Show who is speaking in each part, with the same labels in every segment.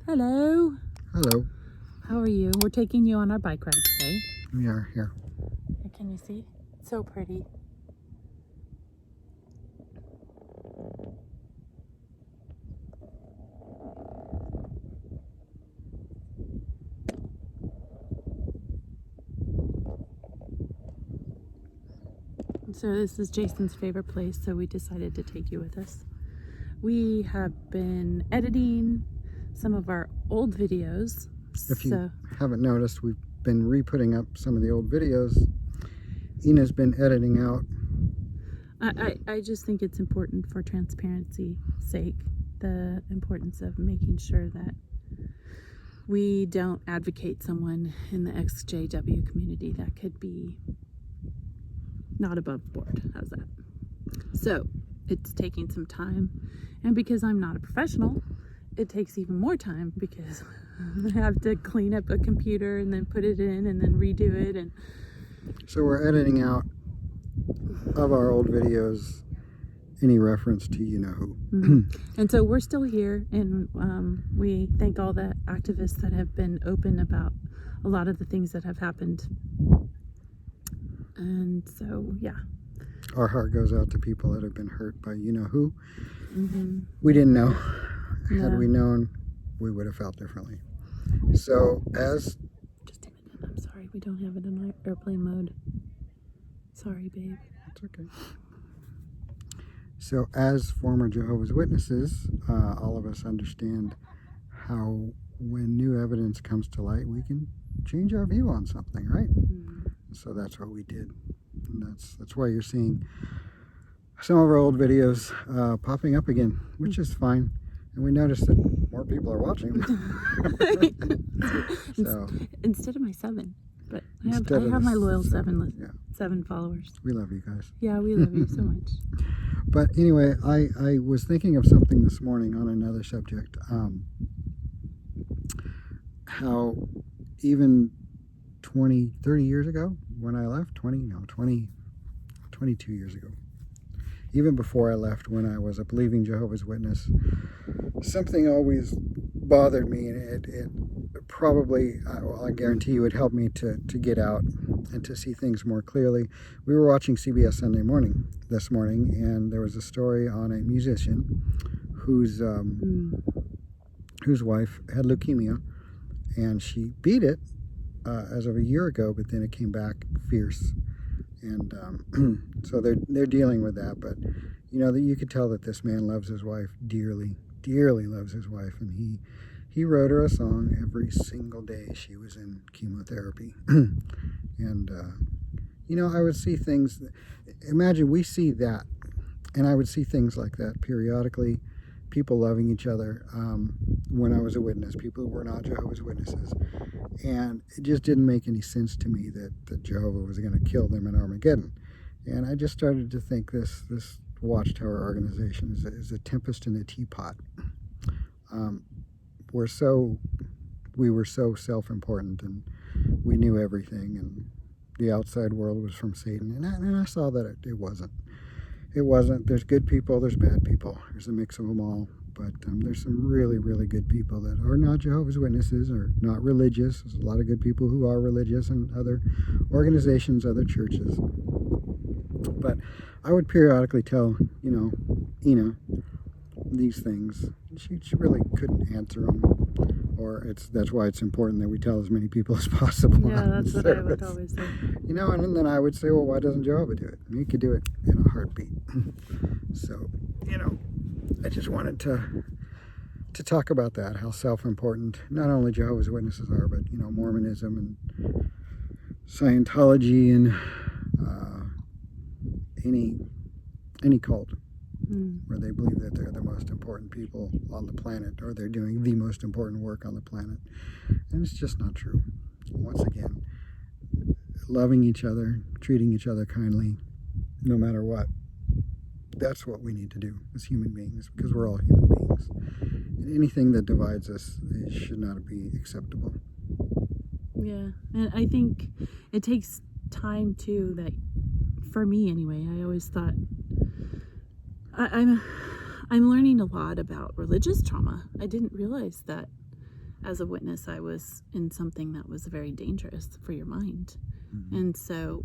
Speaker 1: Hello.
Speaker 2: Hello.
Speaker 1: How are you? We're taking you on our bike ride today.
Speaker 2: We are here.
Speaker 1: Can you see? It's so pretty. So this is Jason's favorite place, so we decided to take you with us. We have been editing some of our old videos.
Speaker 2: If you haven't noticed, we've been re-putting up some of the old videos. Ina's been editing out.
Speaker 1: I just think it's important for transparency's sake, the importance of making sure that we don't advocate someone in the ExJW community that could be not above board. How's that? So it's taking some time, and because I'm not a professional, it takes even more time because I have to clean up a computer and then put it in and then redo it. And
Speaker 2: so we're editing out of our old videos any reference to you-know-who.
Speaker 1: And so we're still here, and we thank all the activists that have been open about a lot of the things that have happened. And so, yeah.
Speaker 2: Our heart goes out to people that have been hurt by you-know-who. We didn't know. Had we known, we would have felt differently. So as...
Speaker 1: Just a minute, I'm sorry. We don't have it in airplane mode. Sorry, babe.
Speaker 2: It's okay. So as former Jehovah's Witnesses, all of us understand how when new evidence comes to light, we can change our view on something, right? So that's what we did. And that's why you're seeing some of our old videos popping up again, which is fine. And we noticed that more people are watching them. So,
Speaker 1: instead of my 7. But I have my loyal 7 followers.
Speaker 2: We love you guys.
Speaker 1: Yeah, we love you so much.
Speaker 2: But anyway, I was thinking of something this morning on another subject. How even 30 years ago when I left, 22 years ago. Even before I left, when I was a believing Jehovah's Witness, something always bothered me, and it probably, well, I guarantee you, it helped me to get out and to see things more clearly. We were watching CBS Sunday Morning this morning, and there was a story on a musician whose wife had leukemia, and she beat it as of a year ago, but then it came back fierce. And so they're dealing with that, but you know that you could tell that this man loves his wife dearly loves his wife, and he wrote her a song every single day she was in chemotherapy. And you know, I would see things. Imagine we see that, and I would see things like that periodically. People loving each other. When I was a witness, people who were not Jehovah's Witnesses. And it just didn't make any sense to me that Jehovah was going to kill them in Armageddon. And I just started to think this Watchtower organization is a Tempest in a Teapot. We were so self-important, and we knew everything, and the outside world was from Satan. And I saw that it wasn't. It wasn't. There's good people, there's bad people. There's a mix of them all. But there's some really, really good people that are not Jehovah's Witnesses or not religious. There's a lot of good people who are religious in other organizations, other churches. But I would periodically tell, Ina these things. She really couldn't answer them. Or that's why it's important that we tell as many people as possible.
Speaker 1: Yeah, that's what I would always say.
Speaker 2: And then I would say, well, why doesn't Jehovah do it? I mean, he could do it in a heartbeat. So, I just wanted to talk about that, how self-important not only Jehovah's Witnesses are, but, Mormonism and Scientology and any cult where they believe that they're the most important people on the planet, or they're doing the most important work on the planet. And it's just not true. Once again, loving each other, treating each other kindly, no matter what. That's what we need to do as human beings, because we're all human beings. And anything that divides us should not be acceptable.
Speaker 1: Yeah, and I think it takes time too, that for me anyway, I always thought I'm learning a lot about religious trauma. I didn't realize that as a witness, I was in something that was very dangerous for your mind.
Speaker 2: Mm-hmm.
Speaker 1: And so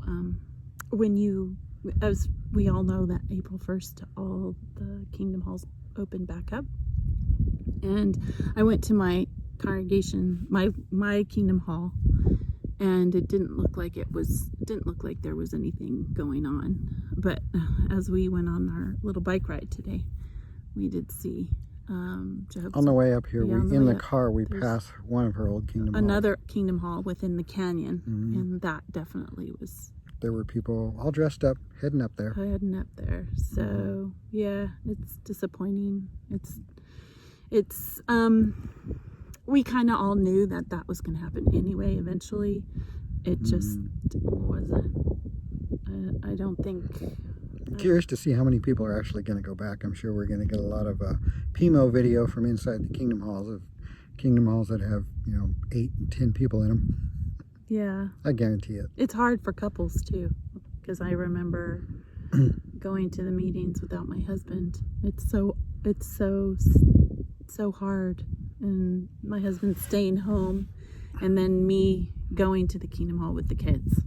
Speaker 1: as we all know, that April 1st, all the Kingdom Halls opened back up. And I went to my congregation, my Kingdom Hall, and it didn't look like there was anything going on. But as we went on our little bike ride today, we did see Jehovah's.
Speaker 2: On the way up here,
Speaker 1: Yeah,
Speaker 2: in the car, we passed one of her old Kingdom Halls.
Speaker 1: Another Kingdom Hall within the canyon,
Speaker 2: Mm-hmm.
Speaker 1: and that definitely was.
Speaker 2: There were people all dressed up, heading up there.
Speaker 1: So,
Speaker 2: Mm-hmm.
Speaker 1: yeah, it's disappointing. It's we kind of all knew that was going to happen anyway, eventually. It just wasn't. I don't think.
Speaker 2: I'm curious to see how many people are actually going to go back. I'm sure we're going to get a lot of PMO video from inside the Kingdom Halls, of Kingdom Halls that have, 8 and 10 people in them.
Speaker 1: Yeah.
Speaker 2: I guarantee it.
Speaker 1: It's hard for couples too, because I remember going to the meetings without my husband. It's so hard, and my husband staying home, and then me going to the Kingdom Hall with the kids.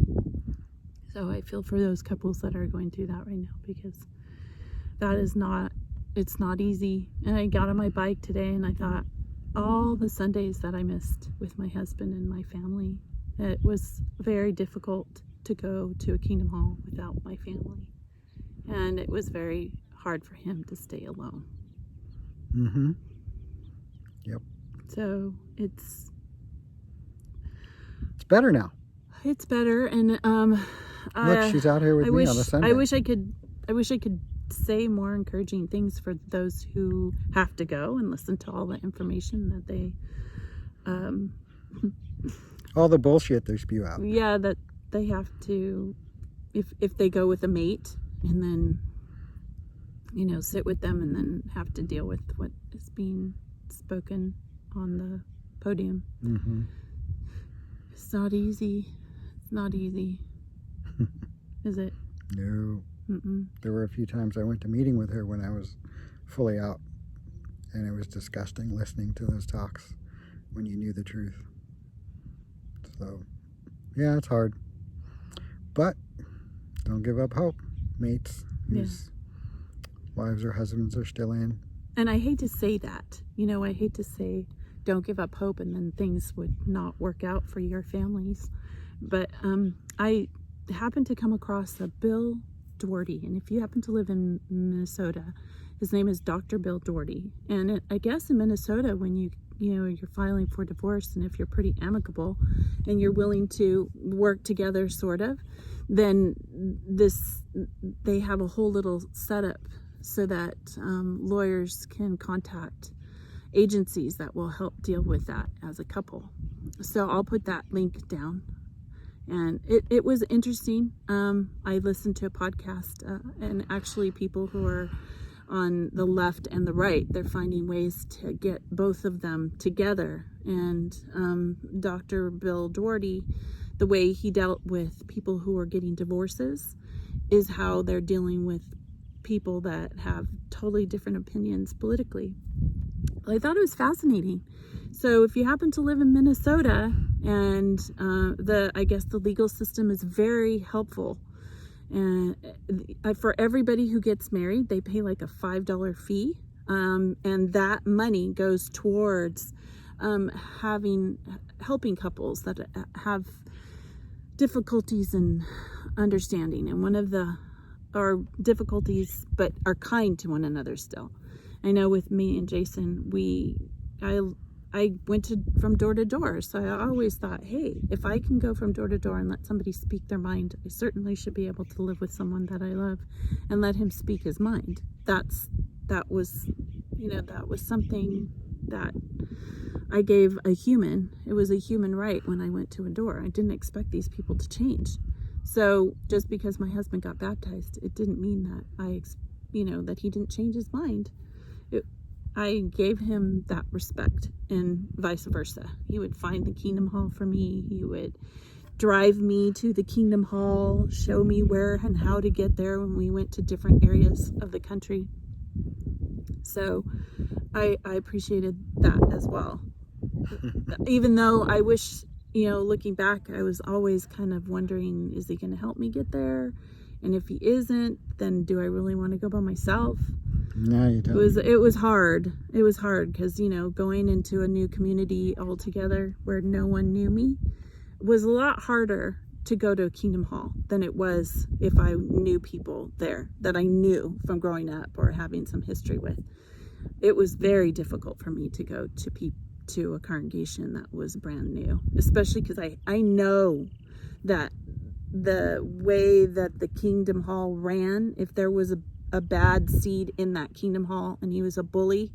Speaker 1: So I feel for those couples that are going through that right now, because it's not easy. And I got on my bike today and I thought, all the Sundays that I missed with my husband and my family, it was very difficult to go to a Kingdom Hall without my family. And it was very hard for him to stay alone.
Speaker 2: Mm-hmm. Yep.
Speaker 1: So it's
Speaker 2: better now.
Speaker 1: It's better, and
Speaker 2: Look, she's out here with me on a Sunday.
Speaker 1: I wish I could say more encouraging things for those who have to go and listen to all the information that they
Speaker 2: all the bullshit they spew out.
Speaker 1: Yeah, that they have to, if they go with a mate and then sit with them and then have to deal with what is being spoken on the podium.
Speaker 2: Mm-hmm.
Speaker 1: It's not easy. It's not easy. Is it?
Speaker 2: No.
Speaker 1: Mm-mm.
Speaker 2: There were a few times I went to meeting with her when I was fully out, and it was disgusting listening to those talks when you knew the truth. So, yeah, it's hard. But don't give up hope, mates whose wives or husbands are still in.
Speaker 1: And I hate to say that. I hate to say don't give up hope and then things would not work out for your families. But I happened to come across a Bill Doherty, and if you happen to live in Minnesota, his name is Dr. Bill Doherty. And I guess in Minnesota, when you're filing for divorce, and if you're pretty amicable and you're willing to work together, sort of, then they have a whole little setup so that lawyers can contact agencies that will help deal with that as a couple. So I'll put that link down. And it was interesting. I listened to a podcast, and actually people who are on the left and the right, they're finding ways to get both of them together. And Dr. Bill Doherty, the way he dealt with people who are getting divorces is how they're dealing with people that have totally different opinions politically. I thought it was fascinating. So if you happen to live in Minnesota, and I guess the legal system is very helpful, and for everybody who gets married, they pay like a $5 fee, and that money goes towards helping couples that have difficulties in understanding, and one of the difficulties, but are kind to one another still. I know with me and Jason, I went from door to door, so I always thought, hey, if I can go from door to door and let somebody speak their mind, I certainly should be able to live with someone that I love and let him speak his mind. That was something that I gave a human. It was a human right when I went to a door. I didn't expect these people to change. So just because my husband got baptized, it didn't mean that that he didn't change his mind. I gave him that respect, and vice versa. He would find the Kingdom Hall for me. He would drive me to the Kingdom Hall, show me where and how to get there when we went to different areas of the country. So I appreciated that as well. even though I wish, looking back, I was always kind of wondering, is he going to help me get there? And if he isn't, then do I really want to go by myself?
Speaker 2: No, you don't.
Speaker 1: It was hard. It was hard because, going into a new community altogether where no one knew me was a lot harder to go to a Kingdom Hall than it was if I knew people there that I knew from growing up or having some history with. It was very difficult for me to go to a congregation that was brand new, especially because I know that the way that the Kingdom Hall ran, if there was a bad seed in that Kingdom Hall and he was a bully,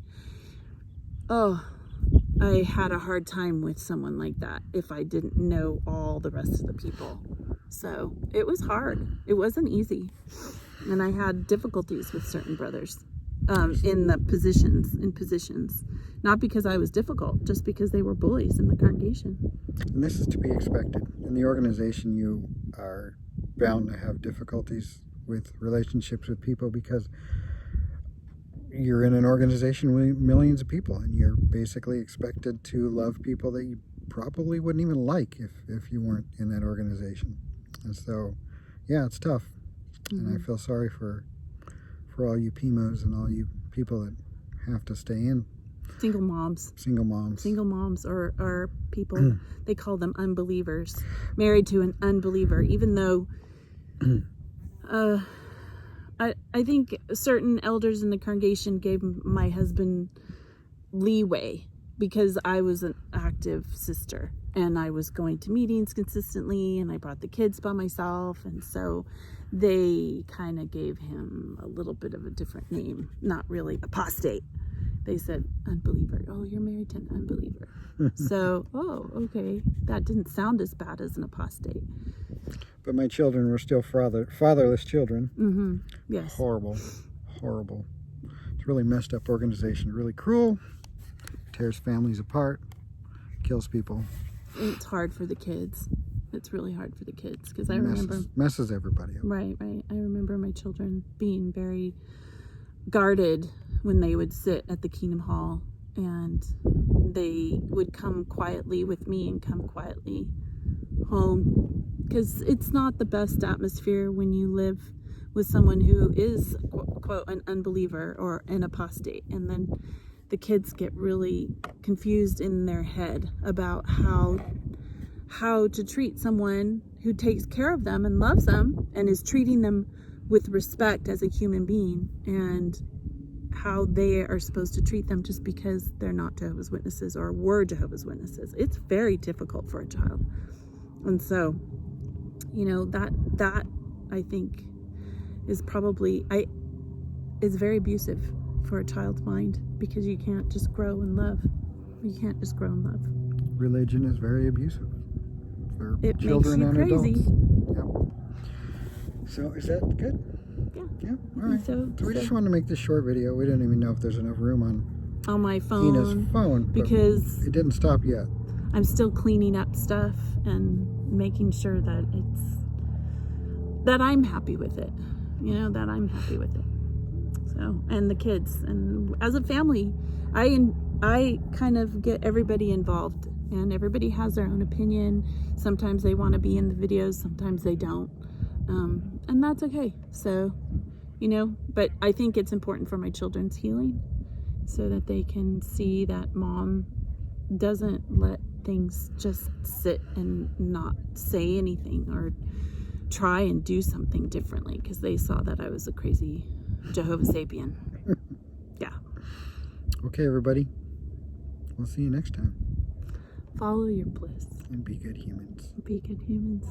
Speaker 1: I had a hard time with someone like that if I didn't know all the rest of the people. So it was hard. It wasn't easy. And I had difficulties with certain brothers in positions. Not because I was difficult, just because they were bullies in the congregation.
Speaker 2: And this is to be expected. In the organization, you are bound to have difficulties with relationships with people because you're in an organization with millions of people, and you're basically expected to love people that you probably wouldn't even like if you weren't in that organization. And so, yeah, it's tough.
Speaker 1: Mm-hmm.
Speaker 2: And I feel sorry for all you PMOs and all you people that have to stay in.
Speaker 1: Single moms or people, they call them unbelievers, married to an unbeliever, even though I think certain elders in the congregation gave my husband leeway because I was an active sister and I was going to meetings consistently and I brought the kids by myself, and so they kind of gave him a little bit of a different name, not really apostate. They said unbeliever. Oh, you're married to an unbeliever. So, okay. That didn't sound as bad as an apostate.
Speaker 2: But my children were still fatherless children.
Speaker 1: Mm-hmm. Yes.
Speaker 2: Horrible. It's a really messed up organization. Really cruel. Tears families apart. Kills people.
Speaker 1: It's hard for the kids. It's really hard for the kids because I remember
Speaker 2: messes everybody up.
Speaker 1: Right. I remember my children being very guarded when they would sit at the Kingdom Hall, and they would come quietly with me and come quietly home, because it's not the best atmosphere when you live with someone who is quote an unbeliever or an apostate, and then the kids get really confused in their head about how to treat someone who takes care of them and loves them and is treating them with respect as a human being, and how they are supposed to treat them just because they're not Jehovah's Witnesses or were Jehovah's Witnesses. It's very difficult for a child. And so, that I think is probably is very abusive for a child's mind, because you can't just grow in love. You can't just grow in love.
Speaker 2: Religion is very abusive for
Speaker 1: it
Speaker 2: children
Speaker 1: makes you
Speaker 2: and
Speaker 1: crazy.
Speaker 2: Adults. Yep. So is that good?
Speaker 1: Yeah.
Speaker 2: All right. So we just wanted to make this short video. We didn't even know if there's enough room on
Speaker 1: my phone.
Speaker 2: Ina's phone,
Speaker 1: because
Speaker 2: it didn't stop yet.
Speaker 1: I'm still cleaning up stuff and making sure that I'm happy with it. That I'm happy with it. So, and the kids, and as a family, I kind of get everybody involved, and everybody has their own opinion. Sometimes they want to be in the videos, sometimes they don't. And that's okay. So, but I think it's important for my children's healing, so that they can see that mom doesn't let things just sit and not say anything or try and do something differently, because they saw that I was a crazy Jehovah Sapien. Yeah.
Speaker 2: Okay, everybody. We'll see you next time.
Speaker 1: Follow your bliss.
Speaker 2: And be good humans.
Speaker 1: Be good humans.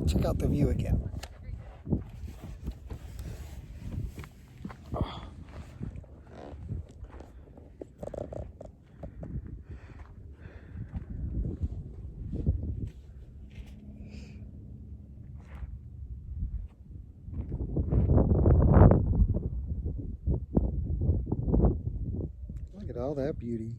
Speaker 2: Check out the view again. Oh. Look at all that beauty.